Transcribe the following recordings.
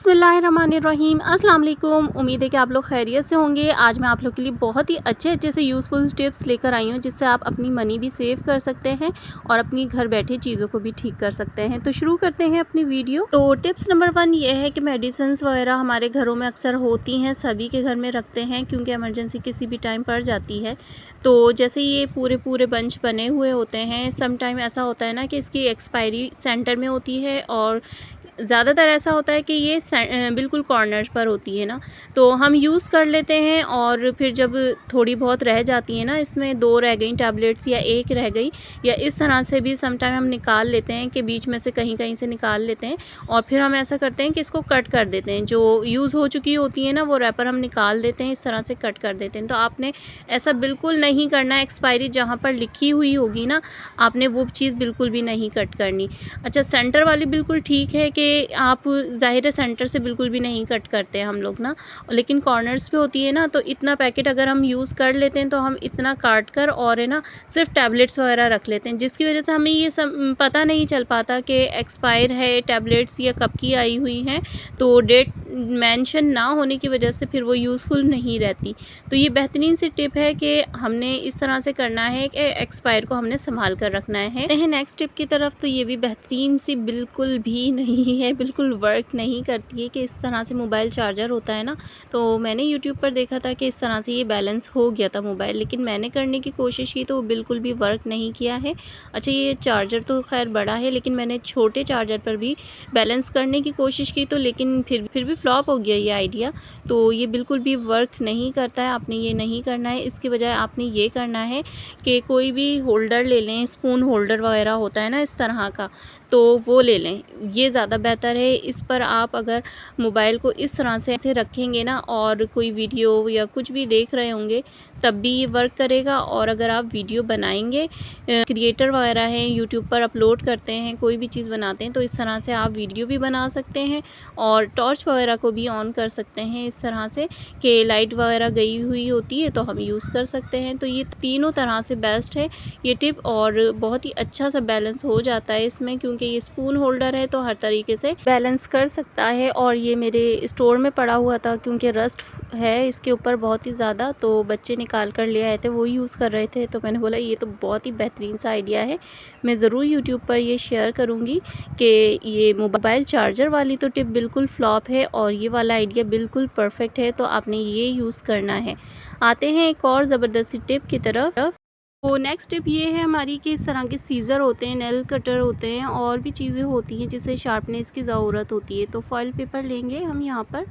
बिस्मिल्लाहिर्रहमानिर्रहीम। अस्सलाम वालेकुम। उम्मीद है कि आप लोग खैरियत से होंगे। आज मैं आप लोग के लिए बहुत ही अच्छे से यूज़फुल टिप्स लेकर आई हूँ, जिससे आप अपनी मनी भी सेव कर सकते हैं और अपनी घर बैठे चीज़ों को भी ठीक कर सकते हैं। तो शुरू करते हैं अपनी वीडियो। तो टिप्स नंबर 1 ये है कि मेडिसिन्स वगैरह हमारे घरों में अक्सर होती हैं, सभी के घर में रखते हैं क्योंकि इमरजेंसी किसी भी टाइम पड़ जाती है। तो जैसे ये पूरे बंच बने हुए होते हैं, सम टाइम ऐसा होता है ना कि इसकी एक्सपायरी सेंटर में होती है और ज़्यादातर ऐसा होता है कि ये बिल्कुल कॉर्नर्स पर होती है ना, तो हम यूज़ कर लेते हैं और फिर जब थोड़ी बहुत रह जाती है ना, इसमें 2 रह गई टैबलेट्स या 1 रह गई या इस तरह से भी सम टाइम हम निकाल लेते हैं कि बीच में से कहीं से निकाल लेते हैं और फिर हम ऐसा करते हैं कि इसको कट कर देते हैं। जो यूज़ हो चुकी होती है ना, वो रैपर हम निकाल देते हैं, इस तरह से कट कर देते हैं। तो आपने ऐसा बिल्कुल नहीं करना है। एक्सपायरी जहाँ पर लिखी हुई होगी ना, आपने वो चीज़ बिल्कुल भी नहीं कट करनी। अच्छा, सेंटर वाली बिल्कुल ठीक है कि आप ज़ाहिर है सेंटर से बिल्कुल भी नहीं कट करते हैं हम लोग ना, लेकिन कॉर्नर्स पे होती है ना, तो इतना पैकेट अगर हम यूज़ कर लेते हैं तो हम इतना काट कर और है ना सिर्फ टैबलेट्स वगैरह रख लेते हैं, जिसकी वजह से हमें ये सब पता नहीं चल पाता कि एक्सपायर है टैबलेट्स या कब की आई हुई हैं। तो डेट मेंशन ना होने की वजह से फिर वो यूज़फुल नहीं रहती। तो ये बेहतरीन सी टिप है कि हमने इस तरह से करना है कि एक्सपायर को हमने संभाल कर रखना है। नेक्स्ट टिप की तरफ, तो ये भी बेहतरीन सी बिल्कुल भी नहीं है, बिल्कुल वर्क नहीं करती है कि इस तरह से मोबाइल चार्जर होता है ना, तो मैंने यूट्यूब पर देखा था कि इस तरह से ये बैलेंस हो गया था मोबाइल, लेकिन मैंने करने की कोशिश की तो वो बिल्कुल भी वर्क नहीं किया है। अच्छा, ये चार्जर तो खैर बड़ा है, लेकिन मैंने छोटे चार्जर पर भी बैलेंस करने की कोशिश की तो लेकिन फिर भी फ्लॉप हो गया ये आइडिया। तो ये बिल्कुल भी वर्क नहीं करता है। आपने ये नहीं करना है, इसके बजाय आपने ये करना है कि कोई भी होल्डर ले लें, स्पून होल्डर वगैरह होता है ना इस तरह का, तो वो ले लें, ये ज़्यादा बेहतर है। इस पर आप अगर मोबाइल को इस तरह से ऐसे रखेंगे ना और कोई वीडियो या कुछ भी देख रहे होंगे तब भी ये वर्क करेगा। और अगर आप वीडियो बनाएंगे, क्रिएटर वगैरह हैं यूट्यूब पर अपलोड करते हैं, कोई भी चीज़ बनाते हैं, तो इस तरह से आप वीडियो भी बना सकते हैं और टॉर्च वगैरह को भी ऑन कर सकते हैं इस तरह से कि लाइट वगैरह गई हुई होती है तो हम यूज़ कर सकते हैं। तो ये तीनों तरह से बेस्ट है ये टिप और बहुत ही अच्छा सा बैलेंस हो जाता है इसमें, क्योंकि ये स्पून होल्डर है तो हर तरीके से बैलेंस कर सकता है। और ये मेरे स्टोर में पड़ा हुआ था क्योंकि रस्ट है इसके ऊपर बहुत ही ज़्यादा, तो बच्चे निकाल कर ले आए थे, वो यूज़ कर रहे थे, तो मैंने बोला ये तो बहुत ही बेहतरीन सा आइडिया है, मैं ज़रूर यूट्यूब पर ये शेयर करूँगी कि ये मोबाइल चार्जर वाली तो टिप बिल्कुल फ्लॉप है और ये वाला आइडिया बिल्कुल परफेक्ट है, तो आपने ये यूज़ करना है। आते हैं एक और ज़बरदस्ती टिप की तरफ। तो नेक्स्ट टिप ये है हमारी कि इस तरह के सीज़र होते हैं, नेल कटर होते हैं और भी चीज़ें होती हैं जिसे शार्पनेस की ज़रूरत होती है। तो फॉइल पेपर लेंगे हम यहाँ पर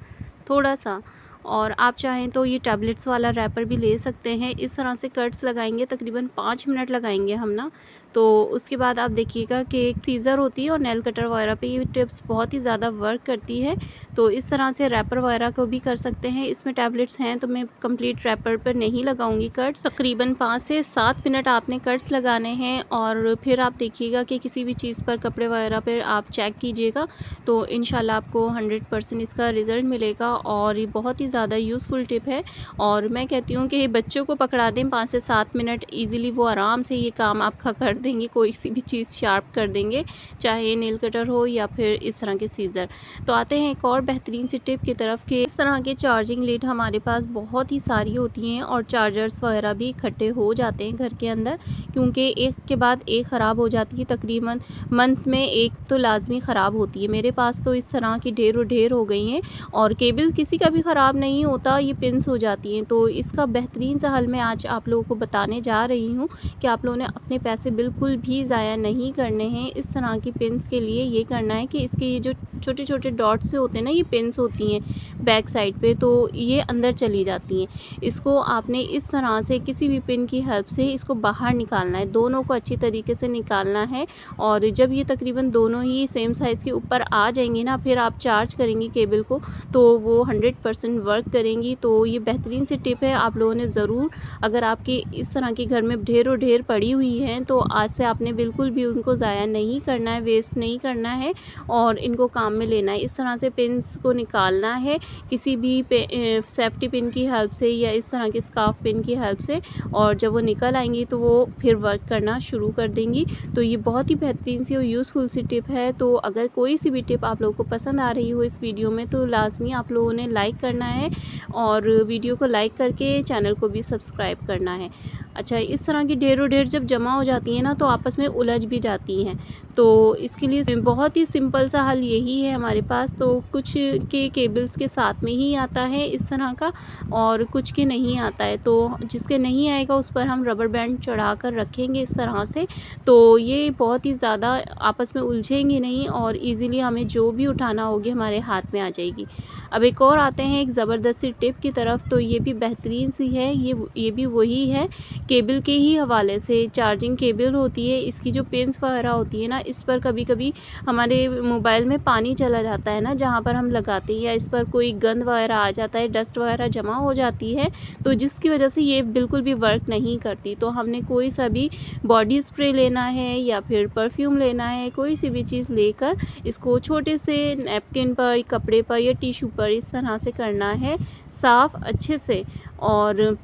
थोड़ा सा, और आप चाहें तो ये टैबलेट्स वाला रैपर भी ले सकते हैं। इस तरह से कट्स लगाएंगे, तकरीबन 5 मिनट लगाएंगे हम ना, तो उसके बाद आप देखिएगा कि एक सीज़र होती है और नेल कटर वगैरह पे ये टिप्स बहुत ही ज़्यादा वर्क करती है। तो इस तरह से रैपर वगैरह को भी कर सकते हैं। इसमें टैबलेट्स हैं तो मैं कंप्लीट रैपर पर नहीं लगाऊंगी कट्स, तकरीबन 5 से 7 मिनट आपने कट्स लगाने हैं और फिर आप देखिएगा कि किसी भी चीज़ पर, कपड़े वगैरह पर आप चेक कीजिएगा तो इंशाल्लाह आपको 100% इसका रिज़ल्ट मिलेगा। और ये बहुत ही ज़्यादा यूज़फुल टिप है और मैं कहती हूँ कि बच्चों को पकड़ा दें 5 से 7 मिनट, ईज़िली वो आराम से ये काम आपका कर देंगे, कोई सी भी चीज़ शार्प कर देंगे, चाहे नेल कटर हो या फिर इस तरह के सीज़र। तो आते हैं एक और बेहतरीन सी टिप की तरफ कि इस तरह के चार्जिंग लीड हमारे पास बहुत ही सारी होती हैं और चार्जर्स वगैरह भी इकट्ठे हो जाते हैं घर के अंदर, क्योंकि एक के बाद एक ख़राब हो जाती है, तकरीबन मंथ में एक तो लाजमी ख़राब होती है। मेरे पास तो इस तरह की ढेरों ढेर हो गई हैं और केबल्स किसी का भी ख़राब नहीं होता, ये पिंस हो जाती हैं। तो इसका बेहतरीन सा हल मैं आज आप लोगों को बताने जा रही हूँ कि आप लोगों ने अपने पैसे बिल्कुल भी ज़ाया नहीं करने हैं इस तरह की पिंस के लिए। ये करना है कि इसके ये जो छोटे छोटे डॉट्स से होते हैं ना, ये पिंस होती हैं बैक साइड पे, तो ये अंदर चली जाती हैं। इसको आपने इस तरह से किसी भी पिन की हेल्प से इसको बाहर निकालना है, दोनों को अच्छी तरीके से निकालना है। और जब ये तकरीबन दोनों ही सेम साइज़ के ऊपर आ जाएंगे ना, फिर आप चार्ज करेंगे केबल को तो वो 100% वर्क करेंगी। तो ये बेहतरीन सी टिप है, आप लोगों ने ज़रूर, अगर आपके इस तरह की घर में ढेरों ढेर पड़ी हुई हैं तो आज से आपने बिल्कुल भी उनको ज़ाया नहीं करना है, वेस्ट नहीं करना है और इनको काम में लेना है। इस तरह से पिन्स को निकालना है किसी भी सेफ्टी पिन की हेल्प से या इस तरह की स्कार्फ पिन की हेल्प से, और जब वो निकल आएंगी तो वो फिर वर्क करना शुरू कर देंगी। तो ये बहुत ही बेहतरीन सी और यूज़फुल सी टिप है। तो अगर कोई सी भी टिप आप लोगों को पसंद आ रही हो इस वीडियो में तो लाजमी आप लोगों ने लाइक करना है और वीडियो को लाइक करके चैनल को भी सब्सक्राइब करना है। अच्छा, इस तरह की ढेरों ढेर जब जमा हो जाती हैं ना तो आपस में उलझ भी जाती हैं। तो इसके लिए बहुत ही सिंपल सा हल यही है हमारे पास। तो कुछ के केबल्स के साथ में ही आता है इस तरह का और कुछ के नहीं आता है। तो जिसके नहीं आएगा उस पर हम रबर बैंड चढ़ा कर रखेंगे इस तरह से, तो ये बहुत ही ज़्यादा आपस में उलझेंगी नहीं और ईज़िली हमें जो भी उठाना होगी हमारे हाथ में आ जाएगी। अब एक और आते हैं एक ज़बरदस्ती टिप की तरफ। तो ये भी बेहतरीन सी है। ये भी वही है, केबल के ही हवाले से। चार्जिंग केबल होती है, इसकी जो पिन्स वगैरह होती है ना, इस पर कभी कभी हमारे मोबाइल में पानी चला जाता है ना जहाँ पर हम लगाते हैं, या इस पर कोई गंद वगैरह आ जाता है, डस्ट वगैरह जमा हो जाती है, तो जिसकी वजह से ये बिल्कुल भी वर्क नहीं करती। तो हमने कोई सा भी बॉडी स्प्रे लेना है या फिर परफ्यूम लेना है, कोई सी भी चीज़ लेकर इसको छोटे से नैपकिन पर, कपड़े पर या टिश्यू पर इस तरह से करना है साफ़ अच्छे से। और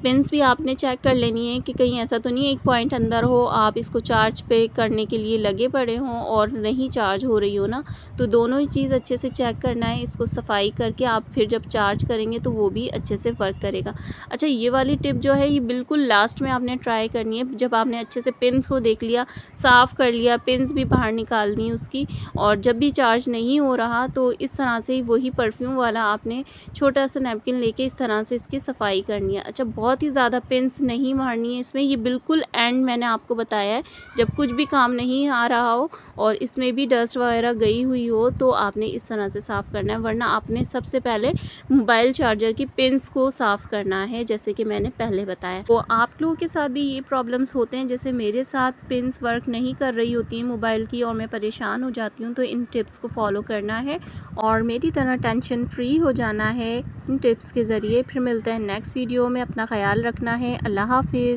पिन्स भी आपने चेक कर लेनी है कि कहीं ऐसा तो नहीं है एक पॉइंट अंदर हो, आप इसको चार्ज पे करने के लिए लगे पड़े हों और नहीं चार्ज हो रही हो ना, तो दोनों ही चीज़ अच्छे से चेक करना है। इसको सफाई करके आप फिर जब चार्ज करेंगे तो वो भी अच्छे से वर्क करेगा। अच्छा, ये वाली टिप जो है ये बिल्कुल लास्ट में आपने ट्राई करनी है, जब आपने अच्छे से पिन्स को देख लिया, साफ़ कर लिया, पिन्स भी बाहर निकाल दी उसकी, और जब भी चार्ज नहीं हो रहा तो इस तरह से वही परफ्यूम वाला आपने छोटा सा नैपकिन लेके इस तरह से इसकी सफाई करनी है। अच्छा, बहुत ही ज़्यादा पिन्स नहीं मारनी है इसमें, ये बिल्कुल एंड मैंने आपको बताया है, जब कुछ भी काम नहीं आ रहा हो और इसमें भी डस्ट वगैरह गई हुई हो तो आपने इस तरह से साफ़ करना है। वरना आपने सबसे पहले मोबाइल चार्जर की पिन्स को साफ़ करना है, जैसे कि मैंने पहले बताया। तो आप लोगों के साथ भी ये प्रॉब्लम्स होते हैं जैसे मेरे साथ पिन्स वर्क नहीं कर रही होती हैं मोबाइल की और मैं परेशान हो जाती हूँ, तो इन टिप्स को फॉलो करना है और मेरी तरह टेंशन फ्री हो जाना है इन टिप्स के ज़रिए। फिर मिलते हैं नेक्स्ट वीडियो में, अपना ख्याल रखना है। अल्लाह हाफिज़।